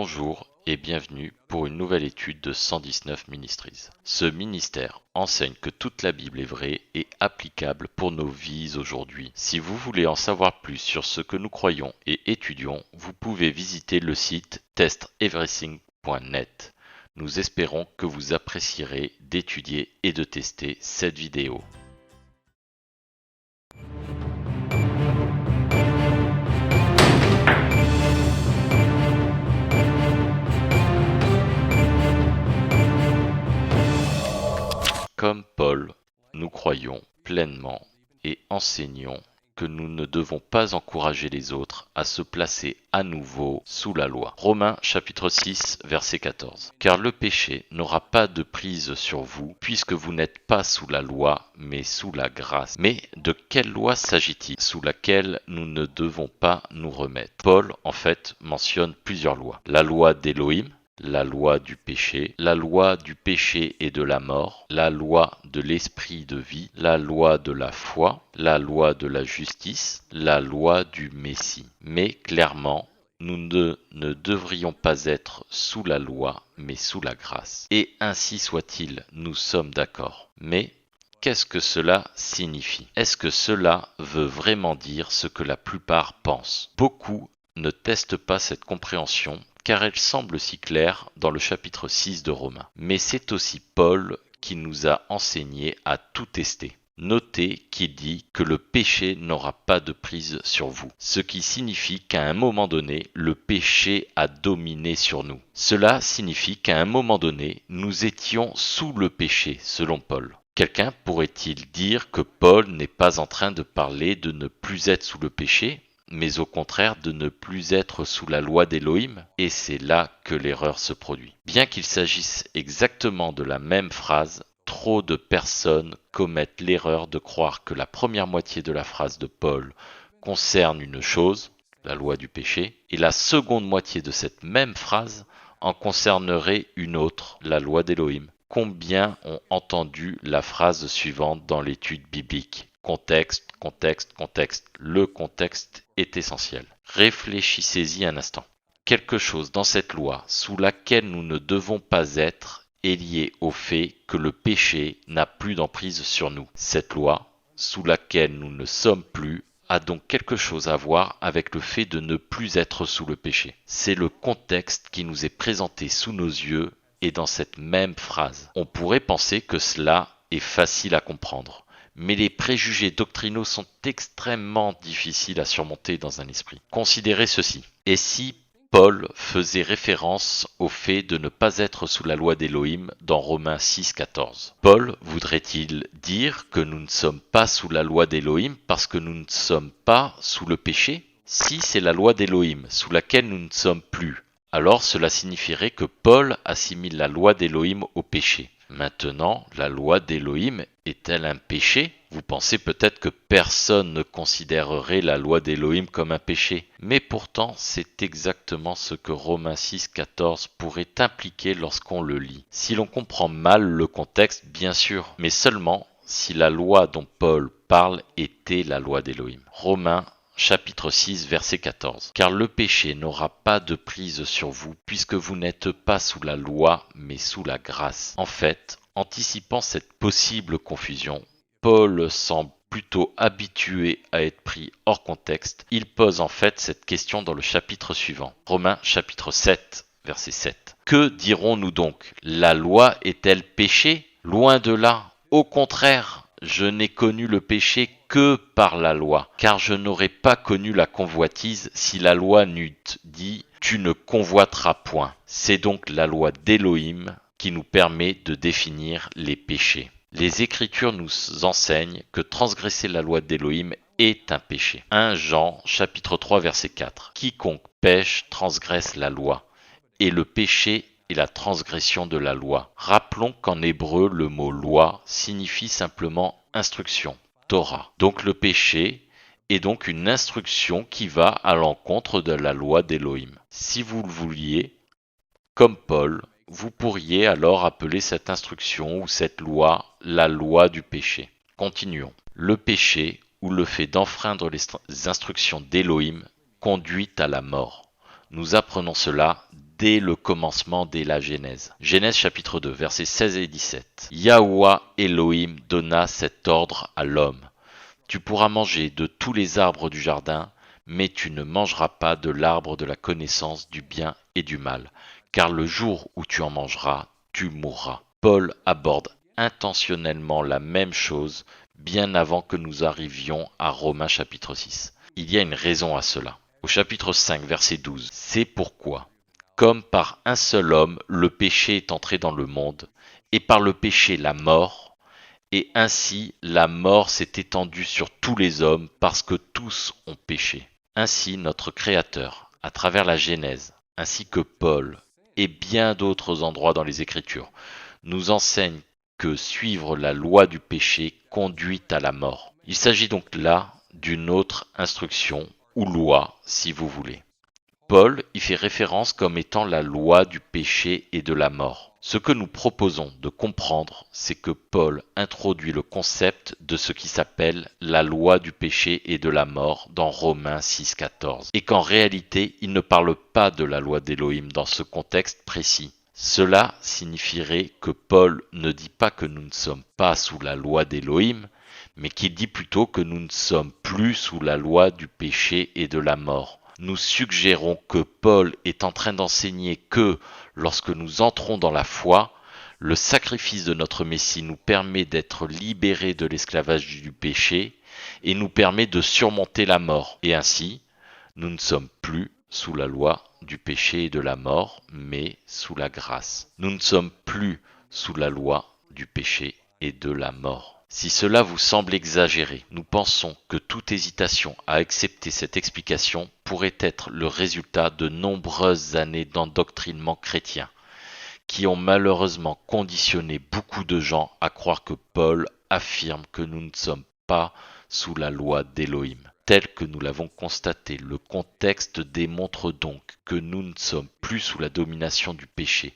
Bonjour et bienvenue pour une nouvelle étude de 119 Ministries. Ce ministère enseigne que toute la Bible est vraie et applicable pour nos vies aujourd'hui. Si vous voulez en savoir plus sur ce que nous croyons et étudions, vous pouvez visiter le site testeverything.net. Nous espérons que vous apprécierez d'étudier et de tester cette vidéo. Comme Paul, nous croyons pleinement et enseignons que nous ne devons pas encourager les autres à se placer à nouveau sous la loi. Romains chapitre 6 verset 14. Car le péché n'aura pas de prise sur vous, puisque vous n'êtes pas sous la loi, mais sous la grâce. Mais de quelle loi s'agit-il, sous laquelle nous ne devons pas nous remettre? Paul, en fait, mentionne plusieurs lois. La loi d'Élohim, la loi du péché et de la mort, la loi de l'esprit de vie, la loi de la foi, la loi de la justice, la loi du Messie. Mais clairement, nous ne devrions pas être sous la loi, mais sous la grâce. Et ainsi soit-il, nous sommes d'accord. Mais qu'est-ce que cela signifie? Est-ce que cela veut vraiment dire ce que la plupart pensent? Beaucoup ne testent pas cette compréhension car elle semble si claire dans le chapitre 6 de Romains. Mais c'est aussi Paul qui nous a enseigné à tout tester. Notez qu'il dit que le péché n'aura pas de prise sur vous, ce qui signifie qu'à un moment donné, le péché a dominé sur nous. Cela signifie qu'à un moment donné, nous étions sous le péché, selon Paul. Quelqu'un pourrait-il dire que Paul n'est pas en train de parler de ne plus être sous le péché, mais au contraire de ne plus être sous la loi d'Élohim? Et c'est là que l'erreur se produit. Bien qu'il s'agisse exactement de la même phrase, trop de personnes commettent l'erreur de croire que la première moitié de la phrase de Paul concerne une chose, la loi du péché, et la seconde moitié de cette même phrase en concernerait une autre, la loi d'Élohim. Combien ont entendu la phrase suivante dans l'étude biblique? Contexte, contexte, contexte. Le contexte est essentiel. Réfléchissez-y un instant. Quelque chose dans cette loi sous laquelle nous ne devons pas être est lié au fait que le péché n'a plus d'emprise sur nous. Cette loi, sous laquelle nous ne sommes plus, a donc quelque chose à voir avec le fait de ne plus être sous le péché. C'est le contexte qui nous est présenté sous nos yeux et dans cette même phrase. On pourrait penser que cela est facile à comprendre. Mais les préjugés doctrinaux sont extrêmement difficiles à surmonter dans un esprit. Considérez ceci. Et si Paul faisait référence au fait de ne pas être sous la loi d'Élohim dans Romains 6,14. Paul voudrait-il dire que nous ne sommes pas sous la loi d'Élohim parce que nous ne sommes pas sous le péché? Si c'est la loi d'Élohim sous laquelle nous ne sommes plus, alors cela signifierait que Paul assimile la loi d'Élohim au péché. Maintenant, la loi d'Élohim est-elle un péché? Vous pensez peut-être que personne ne considérerait la loi d'Élohim comme un péché. Mais pourtant, c'est exactement ce que Romains 6,14 pourrait impliquer lorsqu'on le lit. Si l'on comprend mal le contexte, bien sûr, mais seulement si la loi dont Paul parle était la loi d'Élohim. Romains chapitre 6, verset 14. Car le péché n'aura pas de prise sur vous, puisque vous n'êtes pas sous la loi, mais sous la grâce. En fait, anticipant cette possible confusion, Paul semble plutôt habitué à être pris hors contexte. Il pose en fait cette question dans le chapitre suivant. Romains chapitre 7, verset 7. Que dirons-nous donc? La loi est-elle péché? Loin de là. Au contraire, je n'ai connu le péché que par la loi, car je n'aurais pas connu la convoitise si la loi n'eût dit « tu ne convoiteras point ». C'est donc la loi d'Élohim qui nous permet de définir les péchés. Les Écritures nous enseignent que transgresser la loi d'Élohim est un péché. 1 Jean chapitre 3 verset 4. Quiconque pêche transgresse la loi, et le péché et la transgression de la loi. Rappelons qu'en hébreu, le mot loi signifie simplement instruction, Torah. Donc le péché est donc une instruction qui va à l'encontre de la loi d'Élohim. Si vous le vouliez, comme Paul, vous pourriez alors appeler cette instruction ou cette loi la loi du péché. Continuons. Le péché ou le fait d'enfreindre les instructions d'Élohim conduit à la mort. Nous apprenons cela dès le commencement, dès la Genèse. Genèse chapitre 2, versets 16 et 17. Yahweh Elohim donna cet ordre à l'homme. Tu pourras manger de tous les arbres du jardin, mais tu ne mangeras pas de l'arbre de la connaissance du bien et du mal, car le jour où tu en mangeras, tu mourras. Paul aborde intentionnellement la même chose bien avant que nous arrivions à Romains chapitre 6. Il y a une raison à cela. Au chapitre 5, verset 12, c'est pourquoi, comme par un seul homme, le péché est entré dans le monde, et par le péché la mort, et ainsi la mort s'est étendue sur tous les hommes parce que tous ont péché. Ainsi notre Créateur, à travers la Genèse, ainsi que Paul et bien d'autres endroits dans les Écritures, nous enseigne que suivre la loi du péché conduit à la mort. Il s'agit donc là d'une autre instruction, ou loi si vous voulez. Paul y fait référence comme étant la loi du péché et de la mort. Ce que nous proposons de comprendre, c'est que Paul introduit le concept de ce qui s'appelle la loi du péché et de la mort dans Romains 6,14, et qu'en réalité, il ne parle pas de la loi d'Élohim dans ce contexte précis. Cela signifierait que Paul ne dit pas que nous ne sommes pas sous la loi d'Élohim, mais qu'il dit plutôt que nous ne sommes plus sous la loi du péché et de la mort. Nous suggérons que Paul est en train d'enseigner que, lorsque nous entrons dans la foi, le sacrifice de notre Messie nous permet d'être libérés de l'esclavage du péché et nous permet de surmonter la mort. Et ainsi, nous ne sommes plus sous la loi du péché et de la mort, mais sous la grâce. Nous ne sommes plus sous la loi du péché et de la mort. Si cela vous semble exagéré, nous pensons que toute hésitation à accepter cette explication pourrait être le résultat de nombreuses années d'endoctrinement chrétien, qui ont malheureusement conditionné beaucoup de gens à croire que Paul affirme que nous ne sommes pas sous la loi d'Élohim. Tel que nous l'avons constaté, le contexte démontre donc que nous ne sommes plus sous la domination du péché,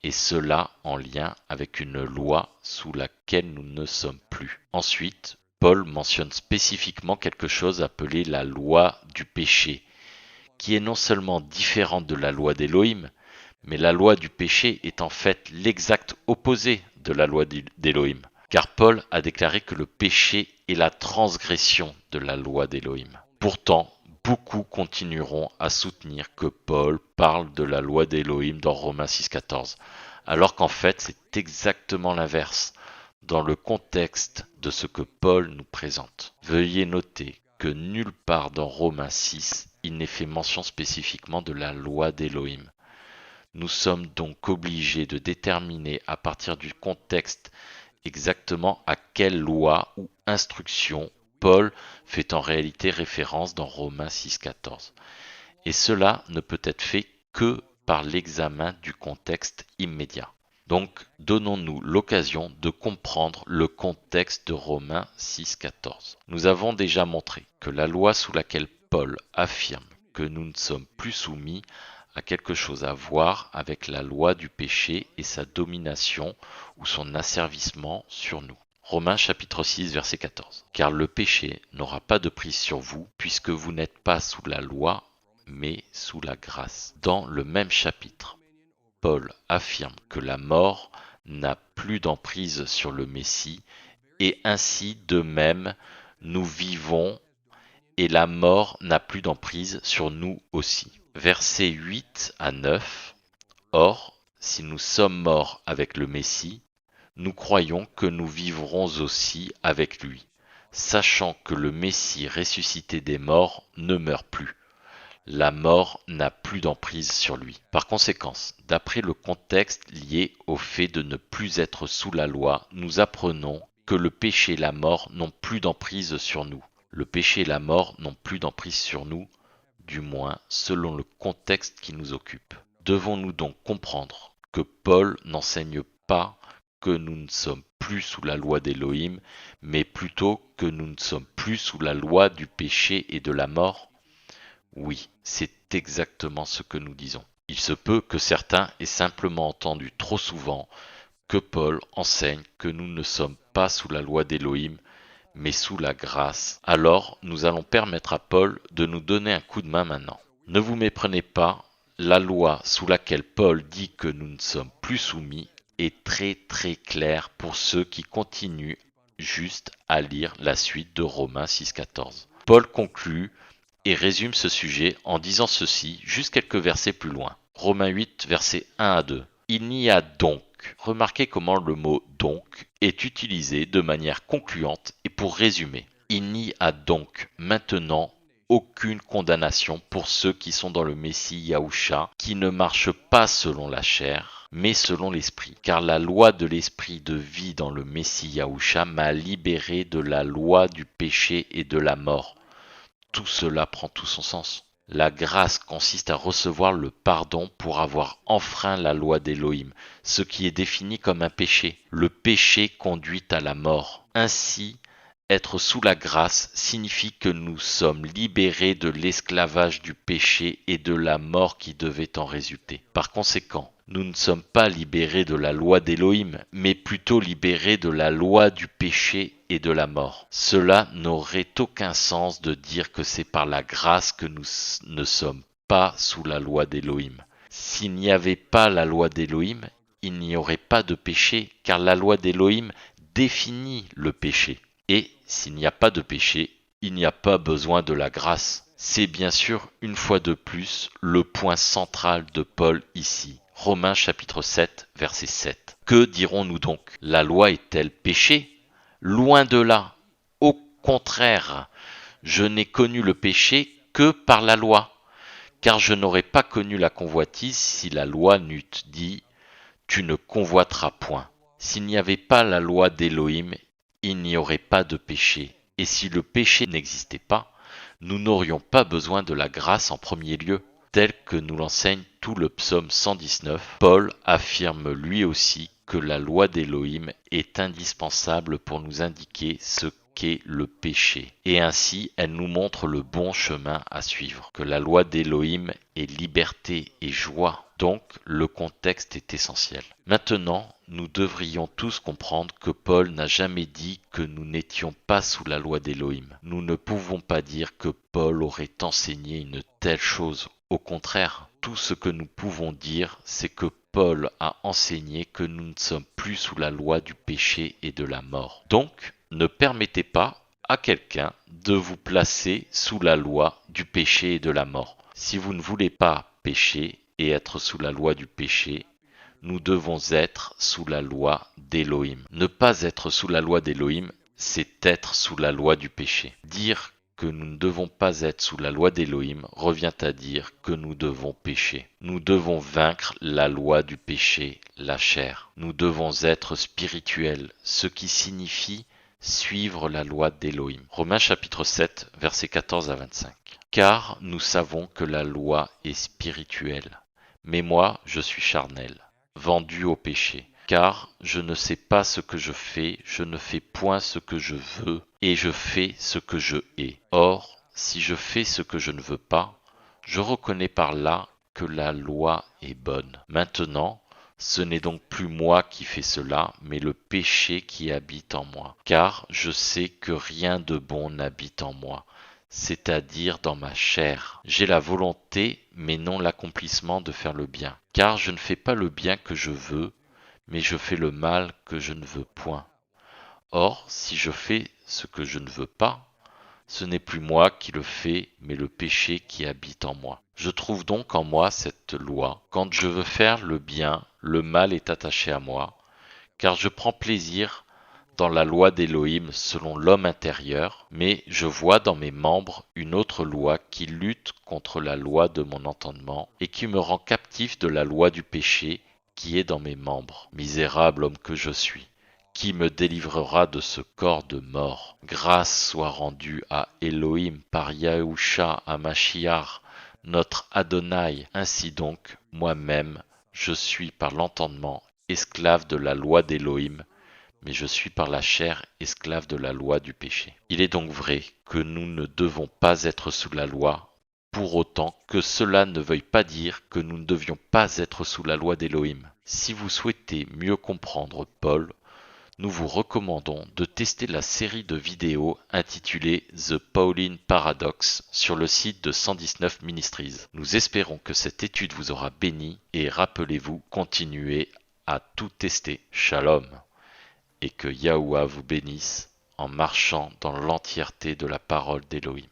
et cela en lien avec une loi sous laquelle nous ne sommes plus. Ensuite, Paul mentionne spécifiquement quelque chose appelé la loi du péché, qui est non seulement différente de la loi d'Élohim, mais la loi du péché est en fait l'exact opposé de la loi d'Élohim. Car Paul a déclaré que le péché est la transgression de la loi d'Élohim. Pourtant, beaucoup continueront à soutenir que Paul parle de la loi d'Élohim dans Romains 6,14, alors qu'en fait c'est exactement l'inverse, dans le contexte de ce que Paul nous présente. Veuillez noter que nulle part dans Romains 6, il n'est fait mention spécifiquement de la loi d'Élohim. Nous sommes donc obligés de déterminer à partir du contexte exactement à quelle loi ou instruction Paul fait en réalité référence dans Romains 6,14. Et cela ne peut être fait que par l'examen du contexte immédiat. Donc, donnons-nous l'occasion de comprendre le contexte de Romains 6,14. Nous avons déjà montré que la loi sous laquelle Paul affirme que nous ne sommes plus soumis a quelque chose à voir avec la loi du péché et sa domination ou son asservissement sur nous. Romains chapitre 6 verset 14. Car le péché n'aura pas de prise sur vous, puisque vous n'êtes pas sous la loi, mais sous la grâce. Dans le même chapitre, Paul affirme que la mort n'a plus d'emprise sur le Messie, et ainsi de même nous vivons, et la mort n'a plus d'emprise sur nous aussi. Versets 8 à 9. Or, si nous sommes morts avec le Messie, nous croyons que nous vivrons aussi avec lui, sachant que le Messie ressuscité des morts ne meurt plus. La mort n'a plus d'emprise sur lui. Par conséquent, d'après le contexte lié au fait de ne plus être sous la loi, nous apprenons que le péché et la mort n'ont plus d'emprise sur nous. Le péché et la mort n'ont plus d'emprise sur nous, du moins selon le contexte qui nous occupe. Devons-nous donc comprendre que Paul n'enseigne pas que nous ne sommes plus sous la loi d'Élohim, mais plutôt que nous ne sommes plus sous la loi du péché et de la mort? Oui, c'est exactement ce que nous disons. Il se peut que certains aient simplement entendu trop souvent que Paul enseigne que nous ne sommes pas sous la loi d'Élohim, mais sous la grâce. Alors, nous allons permettre à Paul de nous donner un coup de main maintenant. Ne vous méprenez pas, la loi sous laquelle Paul dit que nous ne sommes plus soumis est très très claire pour ceux qui continuent juste à lire la suite de Romains 6,14. Paul conclut et résume ce sujet en disant ceci juste quelques versets plus loin. Romains 8, versets 1 à 2. Il n'y a donc, remarquez comment le mot donc est utilisé de manière concluante et pour résumer. Il n'y a donc maintenant aucune condamnation pour ceux qui sont dans le Messie Yahushua, qui ne marchent pas selon la chair, mais selon l'esprit. Car la loi de l'esprit de vie dans le Messie Yahushua m'a libéré de la loi du péché et de la mort. Tout cela prend tout son sens. La grâce consiste à recevoir le pardon pour avoir enfreint la loi d'Élohim, ce qui est défini comme un péché. Le péché conduit à la mort. Ainsi, être sous la grâce signifie que nous sommes libérés de l'esclavage du péché et de la mort qui devait en résulter. Par conséquent, nous ne sommes pas libérés de la loi d'Élohim, mais plutôt libérés de la loi du péché et de la mort. Cela n'aurait aucun sens de dire que c'est par la grâce que nous ne sommes pas sous la loi d'Élohim. S'il n'y avait pas la loi d'Élohim, il n'y aurait pas de péché, car la loi d'Élohim définit le péché. Et s'il n'y a pas de péché, il n'y a pas besoin de la grâce. C'est bien sûr, une fois de plus, le point central de Paul ici. Romains chapitre 7, verset 7. Que dirons-nous donc? La loi est-elle péché? Loin de là. Au contraire, je n'ai connu le péché que par la loi. Car je n'aurais pas connu la convoitise si la loi n'eût dit « Tu ne convoiteras point ». S'il n'y avait pas la loi d'Élohim, il n'y aurait pas de péché. Et si le péché n'existait pas, nous n'aurions pas besoin de la grâce en premier lieu. Tel que nous l'enseigne tout le psaume 119, Paul affirme lui aussi que la loi d'Élohim est indispensable pour nous indiquer ce qu'est le péché. Et ainsi, elle nous montre le bon chemin à suivre, que la loi d'Élohim est liberté et joie. Donc, le contexte est essentiel. Maintenant, nous devrions tous comprendre que Paul n'a jamais dit que nous n'étions pas sous la loi d'Élohim. Nous ne pouvons pas dire que Paul aurait enseigné une telle chose. Au contraire, tout ce que nous pouvons dire, c'est que Paul a enseigné que nous ne sommes plus sous la loi du péché et de la mort. Donc, ne permettez pas à quelqu'un de vous placer sous la loi du péché et de la mort. Si vous ne voulez pas pécher et être sous la loi du péché, nous devons être sous la loi d'Élohim. Ne pas être sous la loi d'Élohim, c'est être sous la loi du péché. Dire que nous ne devons pas être sous la loi d'Élohim revient à dire que nous devons pécher. Nous devons vaincre la loi du péché, la chair. Nous devons être spirituels, ce qui signifie suivre la loi d'Élohim. Romains chapitre 7, versets 14 à 25. Car nous savons que la loi est spirituelle, mais moi je suis charnel, vendu au péché. Car je ne sais pas ce que je fais, je ne fais point ce que je veux, et je fais ce que je hais. Or, si je fais ce que je ne veux pas, je reconnais par là que la loi est bonne. Maintenant, ce n'est donc plus moi qui fais cela, mais le péché qui habite en moi. Car je sais que rien de bon n'habite en moi, c'est-à-dire dans ma chair. J'ai la volonté, mais non l'accomplissement de faire le bien. Car je ne fais pas le bien que je veux, mais je fais le mal que je ne veux point. Or, si je fais ce que je ne veux pas, ce n'est plus moi qui le fais, mais le péché qui habite en moi. Je trouve donc en moi cette loi. Quand je veux faire le bien, le mal est attaché à moi, car je prends plaisir dans la loi d'Élohim selon l'homme intérieur, mais je vois dans mes membres une autre loi qui lutte contre la loi de mon entendement et qui me rend captif de la loi du péché qui est dans mes membres. Misérable homme que je suis, qui me délivrera de ce corps de mort? Grâce soit rendue à Elohim par Yahusha HaMashiach, notre Adonai. Ainsi donc, moi-même, je suis par l'entendement esclave de la loi d'Élohim, mais je suis par la chair esclave de la loi du péché. Il est donc vrai que nous ne devons pas être sous la loi, pour autant que cela ne veuille pas dire que nous ne devions pas être sous la loi d'Élohim. Si vous souhaitez mieux comprendre Paul, nous vous recommandons de tester la série de vidéos intitulée The Pauline Paradox sur le site de 119 Ministries. Nous espérons que cette étude vous aura béni et rappelez-vous, continuez à tout tester. Shalom, et que Yahuwah vous bénisse en marchant dans l'entièreté de la parole d'Élohim.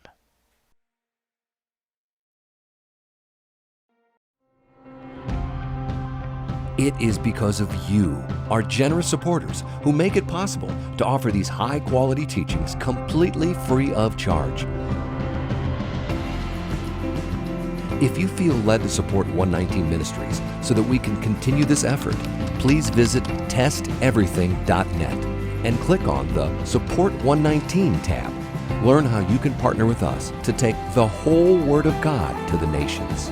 It is because of you, our generous supporters, who make it possible to offer these high-quality teachings completely free of charge. If you feel led to support 119 Ministries so that we can continue this effort, please visit testeverything.net and click on the Support 119 tab. Learn how you can partner with us to take the whole Word of God to the nations.